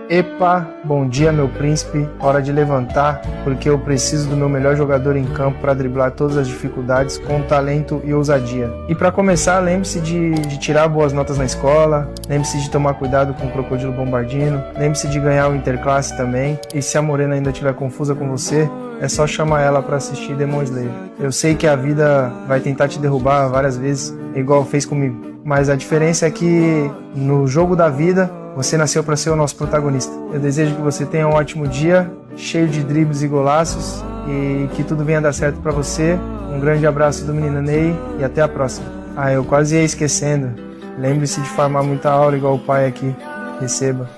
Epa, bom dia meu príncipe, hora de levantar, porque eu preciso do meu melhor jogador em campo para driblar todas as dificuldades com talento e ousadia. E para começar, lembre-se de tirar boas notas na escola, lembre-se de tomar cuidado com o crocodilo bombardino, lembre-se de ganhar o Interclasse também, e se a Morena ainda estiver confusa com você, é só chamar ela para assistir Demon Slayer. Eu sei que a vida vai tentar te derrubar várias vezes, igual fez comigo, mas a diferença é que no jogo da vida, você nasceu para ser o nosso protagonista. Eu desejo que você tenha um ótimo dia, cheio de dribles e golaços, e que tudo venha dar certo para você. Um grande abraço do menino Ney e até a próxima. Eu quase ia esquecendo. Lembre-se de farmar muita aula igual o pai aqui. Receba.